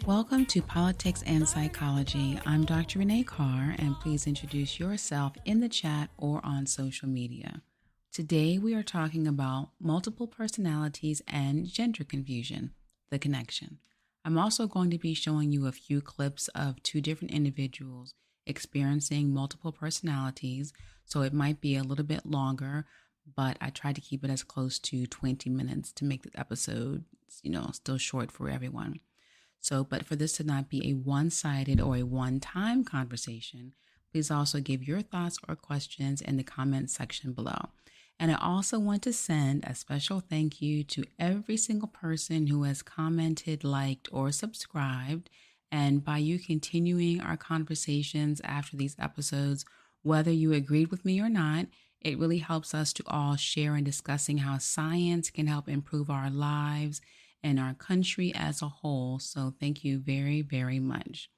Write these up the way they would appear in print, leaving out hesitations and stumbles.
Welcome to Politics and Psychology. I'm Dr. Renee Carr, and please introduce yourself in the chat or on social media. Today we are talking about multiple personalities and gender confusion, the connection. I'm also going to be showing you a few clips of two different individuals experiencing multiple personalities, so it might be a little bit longer, but I tried to keep it as close to 20 minutes to make the episode, still short for everyone. But for this to not be a one-sided or a one-time conversation, please also give your thoughts or questions in the comment section below. And I also want to send a special thank you to every single person who has commented, liked, or subscribed. And by you continuing our conversations after these episodes, whether you agreed with me or not, it really helps us to all share in discussing how science can help improve our lives and our country as a whole. So thank you very, very much.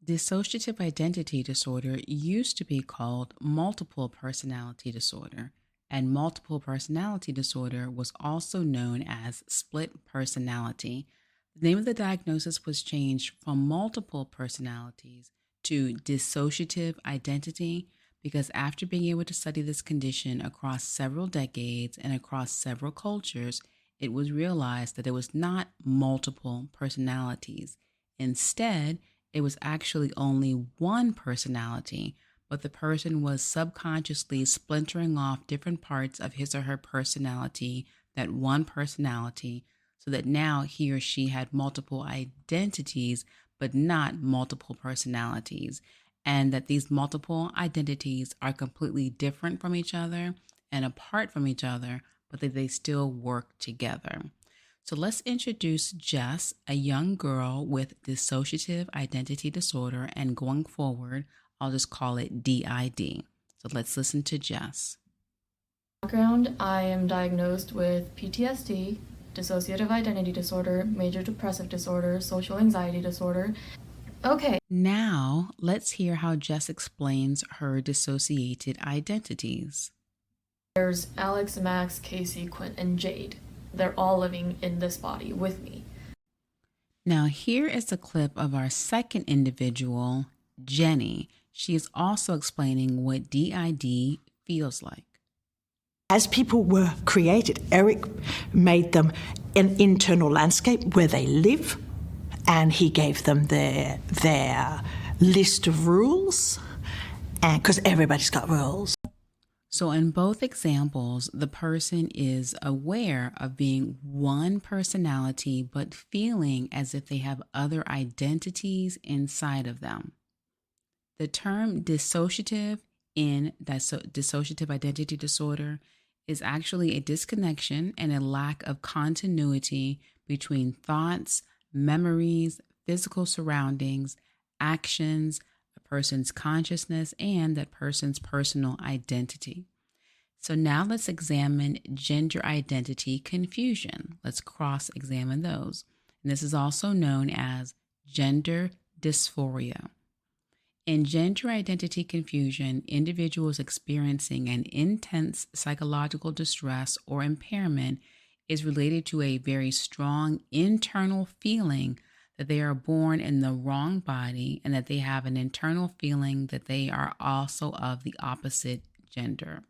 Dissociative identity disorder used to be called multiple personality disorder, and multiple personality disorder was also known as split personality. The name of the diagnosis was changed from multiple personalities to dissociative identity because after being able to study this condition across several decades and across several cultures, it was realized that it was not multiple personalities. Instead, it was actually only one personality, but the person was subconsciously splintering off different parts of his or her personality, that one personality, so that now he or she had multiple identities, but not multiple personalities, and that these multiple identities are completely different from each other and apart from each other, but that they still work together. So let's introduce JESS, a young girl with dissociative identity disorder, and going forward, I'll just call it DID. So let's listen to JESS. Background, I am diagnosed with PTSD, dissociative identity disorder, major depressive disorder, social anxiety disorder. Okay. Now let's hear how JESS explains her dissociated identities. There's Alex, Max, Casey, Quinn, and Jade. They're all living in this body with me. Now here is a clip of our second individual, JENI. She is also explaining what DID feels like. As people were created, Eric made them an internal landscape where they live, and he gave them their list of rules, and because everybody's got rules. So in both examples, the person is aware of being one personality, but feeling as if they have other identities inside of them. The term dissociative in dissociative identity disorder is actually a disconnection and a lack of continuity between thoughts, memories, physical surroundings, actions, a person's consciousness, and that person's personal identity. So now let's examine gender identity confusion. Let's cross-examine those. And this is also known as gender dysphoria. In gender identity confusion, individuals experiencing an intense psychological distress or impairment is related to a very strong internal feeling that they are born in the wrong body and that they have an internal feeling that they are also of the opposite gender.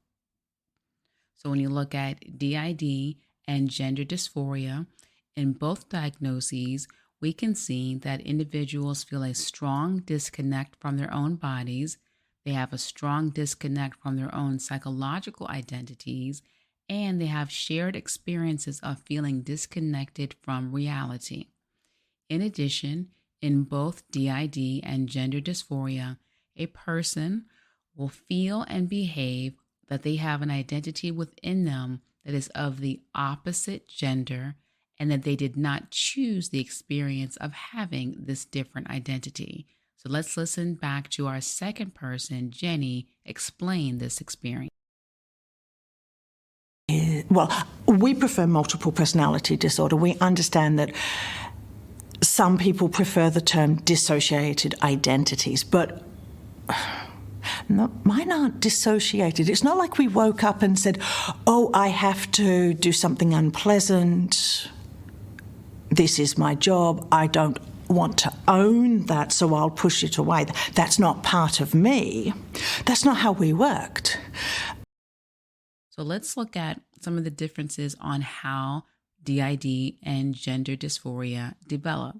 So when you look at DID and gender dysphoria, in both diagnoses, we can see that individuals feel a strong disconnect from their own bodies. They have a strong disconnect from their own psychological identities, and they have shared experiences of feeling disconnected from reality. In addition, in both DID and gender dysphoria, a person will feel and behave that they have an identity within them that is of the opposite gender and that they did not choose the experience of having this different identity. So let's listen back to our second person, JENI, explain this experience. Well, we prefer multiple personality disorder. We understand that some people prefer the term dissociated identities, but no, mine aren't dissociated. It's not like we woke up and said, oh, I have to do something unpleasant. This is my job. I don't want to own that, so I'll push it away. That's not part of me. That's not how we worked. So let's look at some of the differences on how DID and gender dysphoria develop.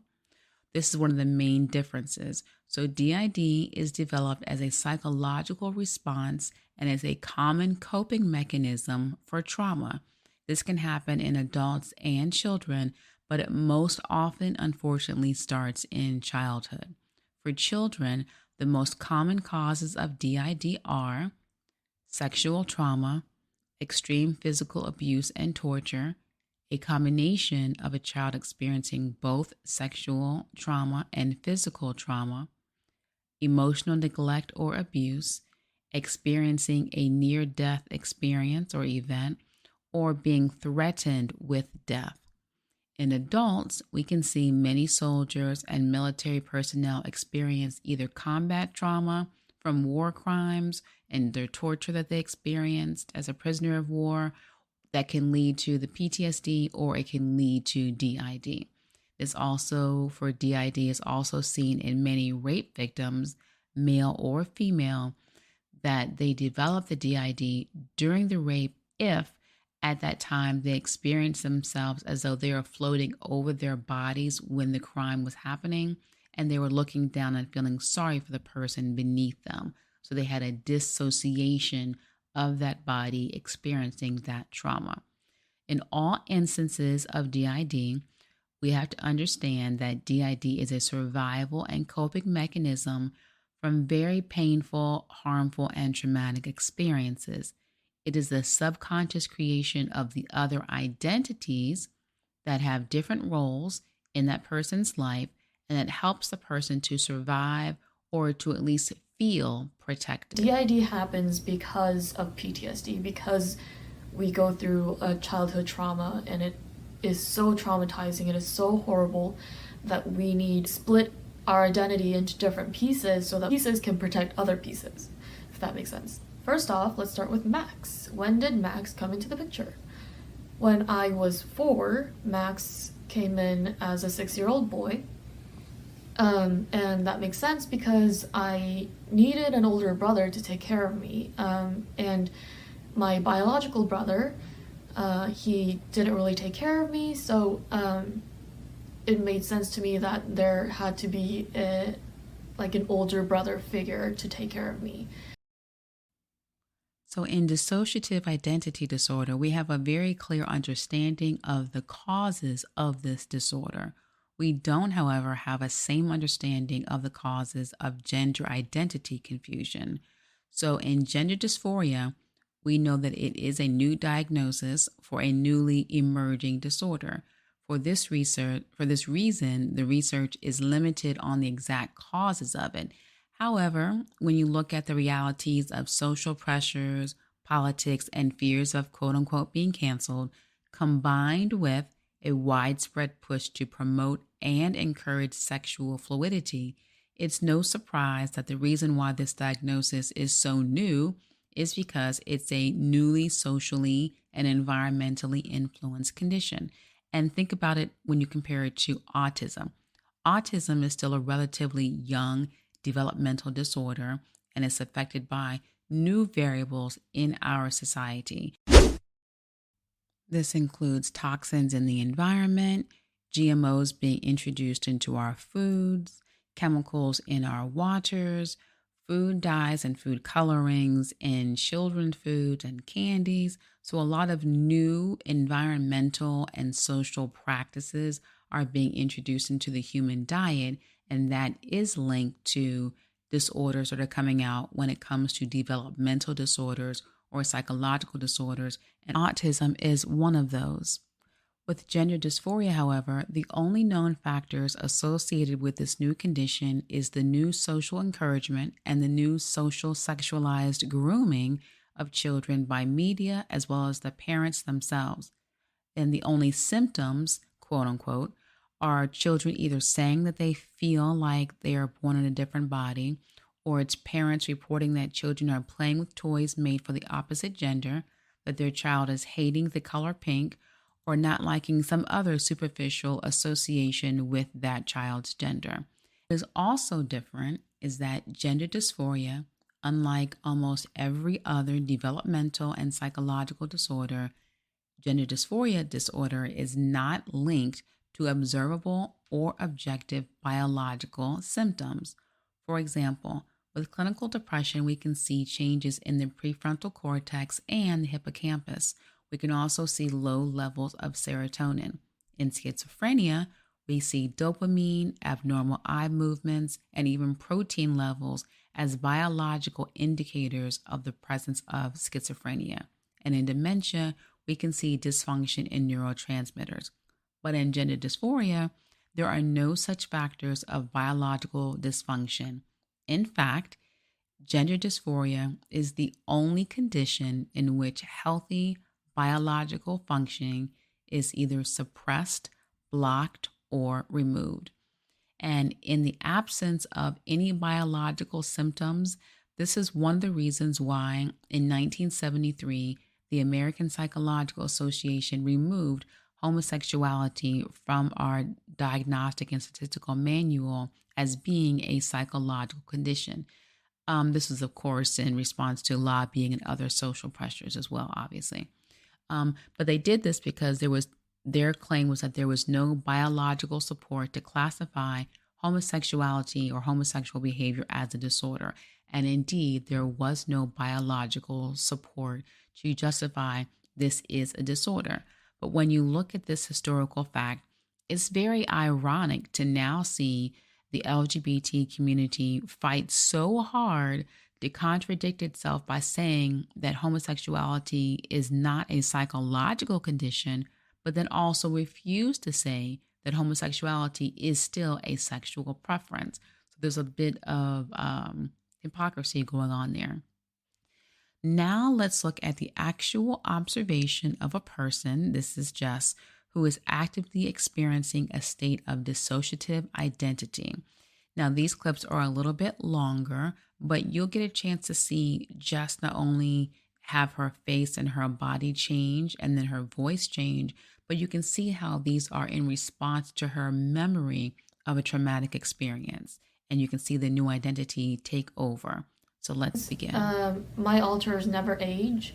This is one of the main differences. So DID is developed as a psychological response and as a common coping mechanism for trauma. This can happen in adults and children, but it most often, unfortunately, starts in childhood. For children, the most common causes of DID are sexual trauma, extreme physical abuse and torture, a combination of a child experiencing both sexual trauma and physical trauma, emotional neglect or abuse, experiencing a near-death experience or event, or being threatened with death. In adults, we can see many soldiers and military personnel experience either combat trauma from war crimes and their torture that they experienced as a prisoner of war that can lead to the PTSD, or it can lead to DID. This also, for DID, is also seen in many rape victims, male or female, that they develop the DID during the rape if at that time they experience themselves as though they are floating over their bodies when the crime was happening, and they were looking down and feeling sorry for the person beneath them. So they had a dissociation of that body experiencing that trauma. In all instances of DID, we have to understand that DID is a survival and coping mechanism from very painful, harmful, and traumatic experiences. It is the subconscious creation of the other identities that have different roles in that person's life, and that helps the person to survive or to at least feel protected. DID happens because of PTSD, because we go through a childhood trauma and it is so traumatizing, it is so horrible that we need to split our identity into different pieces so that pieces can protect other pieces, if that makes sense. First off, let's start with Max. When did Max come into the picture? When I was 4, Max came in as a 6-year-old boy. And that makes sense because I needed an older brother to take care of me. And my biological brother, he didn't really take care of me, so it made sense to me that there had to be an older brother figure to take care of me. So in dissociative identity disorder, we have a very clear understanding of the causes of this disorder. We don't, however, have a same understanding of the causes of gender identity confusion. So in gender dysphoria, we know that it is a new diagnosis for a newly emerging disorder. For this reason, the research is limited on the exact causes of it. However, when you look at the realities of social pressures, politics, and fears of quote-unquote being canceled, combined with a widespread push to promote and encourage sexual fluidity, it's no surprise that the reason why this diagnosis is so new is because it's a newly socially and environmentally influenced condition. And think about it when you compare it to autism. Autism is still a relatively young developmental disorder and is affected by new variables in our society. This includes toxins in the environment, GMOs being introduced into our foods, chemicals in our waters, food dyes and food colorings in children's foods and candies. So a lot of new environmental and social practices are being introduced into the human diet, and that is linked to disorders that are coming out when it comes to developmental disorders or psychological disorders, and autism is one of those. With gender dysphoria, however, the only known factors associated with this new condition is the new social encouragement and the new social sexualized grooming of children by media as well as the parents themselves. And the only symptoms, quote unquote, are children either saying that they feel like they are born in a different body, or it's parents reporting that children are playing with toys made for the opposite gender, that their child is hating the color pink, or not liking some other superficial association with that child's gender. What is also different is that gender dysphoria, unlike almost every other developmental and psychological disorder, gender dysphoria disorder is not linked to observable or objective biological symptoms. For example, with clinical depression, we can see changes in the prefrontal cortex and the hippocampus. We can also see low levels of serotonin. In schizophrenia, we see dopamine, abnormal eye movements, and even protein levels as biological indicators of the presence of schizophrenia. And in dementia, we can see dysfunction in neurotransmitters. But in gender dysphoria, there are no such factors of biological dysfunction. In fact, gender dysphoria is the only condition in which healthy biological functioning is either suppressed, blocked, or removed. And in the absence of any biological symptoms, this is one of the reasons why in 1973, the American Psychological Association removed homosexuality from our Diagnostic and Statistical Manual as being a psychological condition. This was, of course, in response to lobbying and other social pressures as well, obviously. But they did this because their claim was that there was no biological support to classify homosexuality or homosexual behavior as a disorder. And indeed, there was no biological support to justify this is a disorder. But when you look at this historical fact, it's very ironic to now see the LGBT community fight so hard to contradict itself by saying that homosexuality is not a psychological condition, but then also refuse to say that homosexuality is still a sexual preference. So there's a bit of hypocrisy going on there. Now let's look at the actual observation of a person, this is JESS, who is actively experiencing a state of dissociative identity. Now these clips are a little bit longer, but you'll get a chance to see JESS not only have her face and her body change and then her voice change, but you can see how these are in response to her memory of a traumatic experience. And you can see the new identity take over. So let's begin. My alters never age.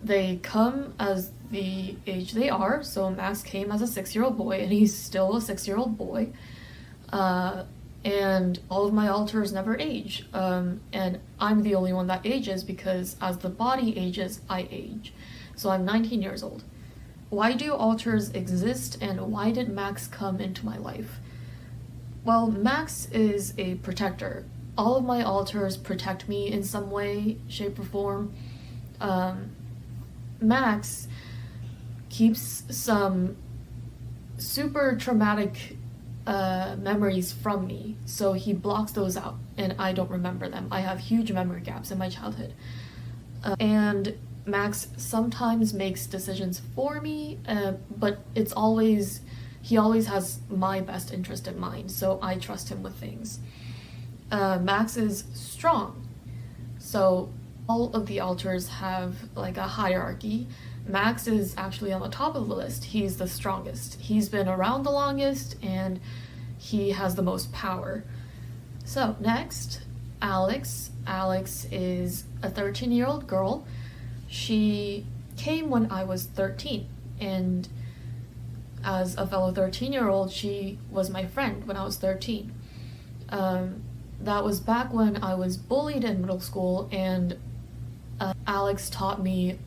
They come as the age they are. So Max came as a 6-year-old boy, and he's still a 6-year-old boy. And all of my alters never age. And I'm the only one that ages because as the body ages, I age. So I'm 19 years old. Why do alters exist, and why did Max come into my life? Well, Max is a protector. All of my alters protect me in some way, shape, or form. Max keeps some super traumatic memories from me, so he blocks those out, and I don't remember them. I have huge memory gaps in my childhood. And Max sometimes makes decisions for me, but he always has my best interest in mind, so I trust him with things. Max is strong, so all of the alters have like a hierarchy. Max is actually on the top of the list. He's the strongest. He's been around the longest, and he has the most power. So next, Alex. Alex is a 13-year-old girl. She came when I was 13, and as a fellow 13-year-old, she was my friend when I was 13. That was back when I was bullied in middle school, and Alex taught me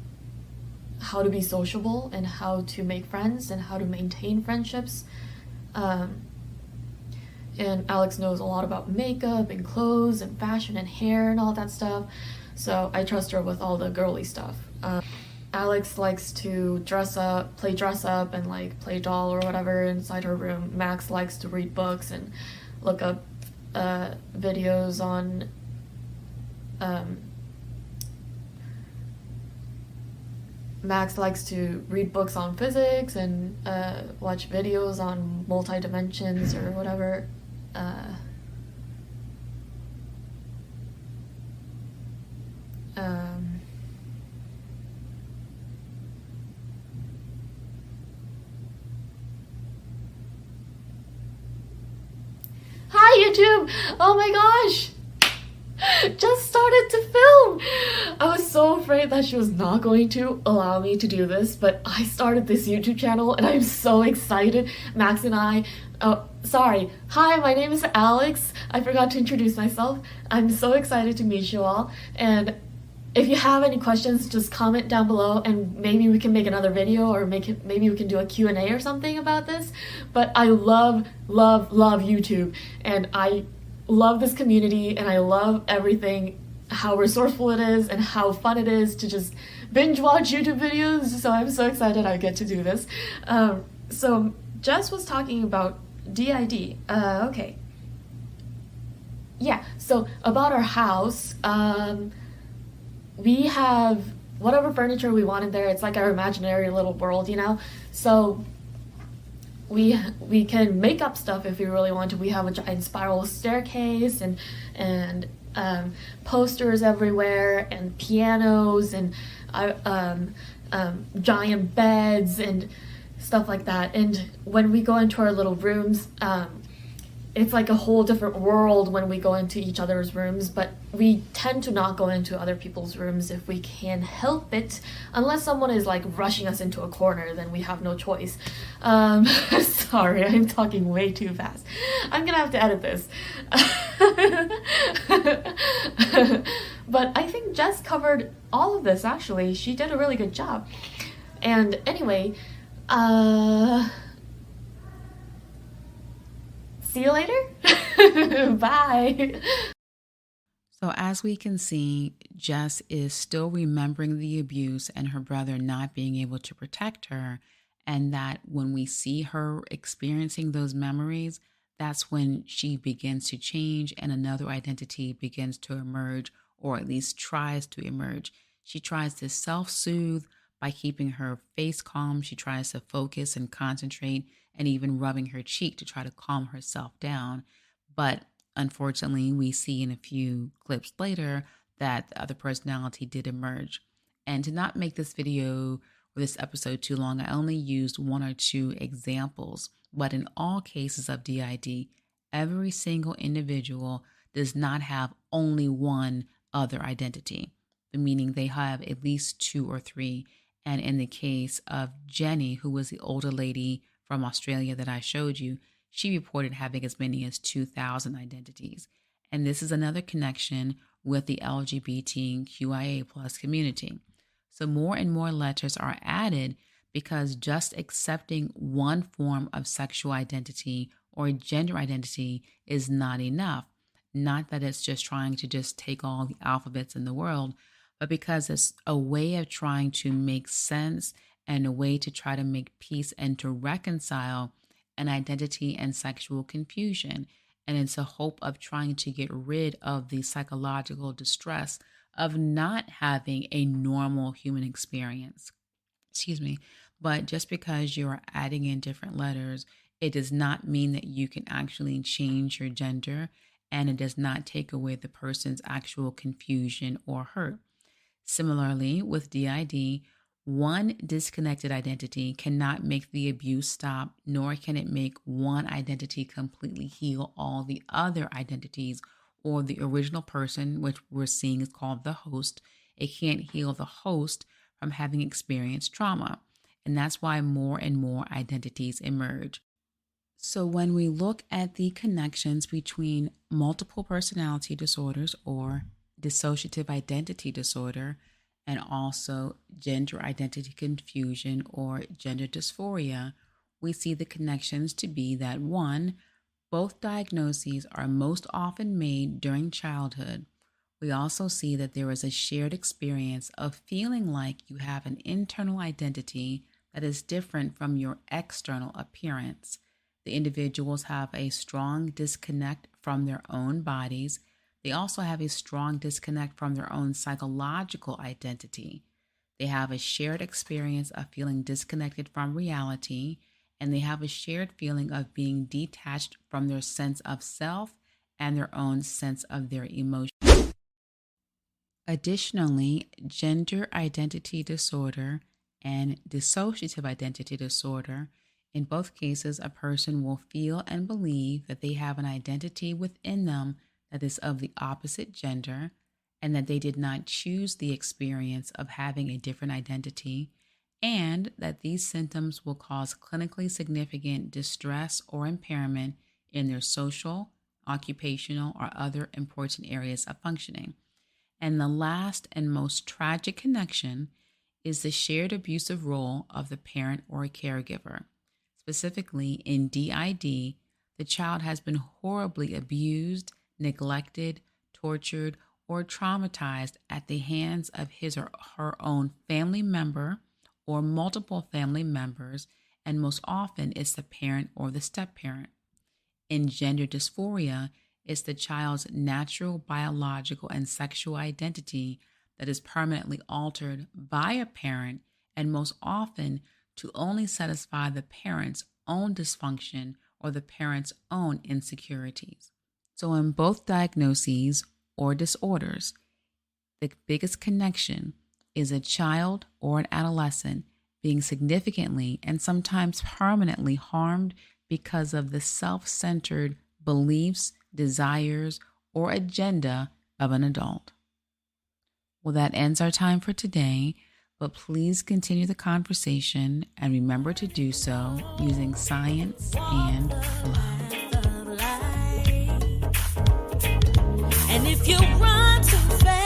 how to be sociable and how to make friends and how to maintain friendships. And Alex knows a lot about makeup and clothes and fashion and hair and all that stuff, so I trust her with all the girly stuff. Alex likes to play dress up and like play doll or whatever inside her room. Max likes to read books and look up videos on Max likes to read books on physics and watch videos on multi-dimensions or whatever. YouTube. Oh my gosh. Just started to film. I was so afraid that she was not going to allow me to do this, but I started this YouTube channel and I'm so excited. Max and I, hi, my name is Alex. I forgot to introduce myself. I'm so excited to meet you all, and if you have any questions, just comment down below and maybe we can make another video, or maybe we can do a Q&A or something about this. But I love YouTube, and I love this community, and I love everything, how resourceful it is and how fun it is to just binge watch YouTube videos. So I'm so excited I get to do this. So Jess was talking about DID. Okay. Yeah, so about our house, we have whatever furniture we want in there. It's like our imaginary little world, you know? So we can make up stuff if we really want to. We have a giant spiral staircase and posters everywhere, and pianos, and giant beds and stuff like that. And when we go into our little rooms, it's like a whole different world when we go into each other's rooms, but we tend to not go into other people's rooms if we can help it, unless someone is like rushing us into a corner, then we have no choice. Sorry, I'm talking way too fast. I'm gonna have to edit this. But I think Jess covered all of this, actually. She did a really good job. And anyway, see you later. Bye. So as we can see, Jess is still remembering the abuse and her brother not being able to protect her. And that when we see her experiencing those memories, that's when she begins to change and another identity begins to emerge, or at least tries to emerge. She tries to self-soothe by keeping her face calm. She tries to focus and concentrate, and even rubbing her cheek to try to calm herself down. But unfortunately, we see in a few clips later that the other personality did emerge. And to not make this video or this episode too long, I only used one or two examples. But in all cases of DID, every single individual does not have only one other identity, meaning they have at least two or three. And in the case of JENI, who was the older lady from Australia that I showed you, she reported having as many as 2,000 identities. And this is another connection with the LGBTQIA plus community. So more and more letters are added because just accepting one form of sexual identity or gender identity is not enough. Not that it's just trying to just take all the alphabets in the world, but because it's a way of trying to make sense and a way to try to make peace and to reconcile an identity and sexual confusion. And it's a hope of trying to get rid of the psychological distress of not having a normal human experience. But just because you're adding in different letters, it does not mean that you can actually change your gender, and it does not take away the person's actual confusion or hurt. Similarly, with DID, one disconnected identity cannot make the abuse stop, nor can it make one identity completely heal all the other identities, or the original person, which we're seeing is called the host. It can't heal the host from having experienced trauma. And that's why more and more identities emerge. So when we look at the connections between multiple personality disorders, or dissociative identity disorder, and also gender identity confusion or gender dysphoria, we see the connections to be that one, both diagnoses are most often made during childhood. We also see that there is a shared experience of feeling like you have an internal identity that is different from your external appearance. The individuals have a strong disconnect from their own bodies. They also have a strong disconnect from their own psychological identity. They have a shared experience of feeling disconnected from reality, and they have a shared feeling of being detached from their sense of self and their own sense of their emotions. Additionally, gender identity disorder and dissociative identity disorder In both cases, a person will feel and believe that they have an identity within them that is of the opposite gender and that they did not choose the experience of having a different identity, and that these symptoms will cause clinically significant distress or impairment in their social, occupational, or other important areas of functioning. And the last and most tragic connection is the shared abusive role of the parent or caregiver. Specifically, in DID, the child has been horribly abused, neglected, tortured, or traumatized at the hands of his or her own family member or multiple family members, and most often it's the parent or the step-parent. In gender dysphoria, it's the child's natural biological and sexual identity that is permanently altered by a parent, and most often to only satisfy the parent's own dysfunction or the parent's own insecurities. So in both diagnoses or disorders, the biggest connection is a child or an adolescent being significantly and sometimes permanently harmed because of the self-centered beliefs, desires, or agenda of an adult. Well, that ends our time for today, but please continue the conversation and remember to do so using science and love. And if you run too fast,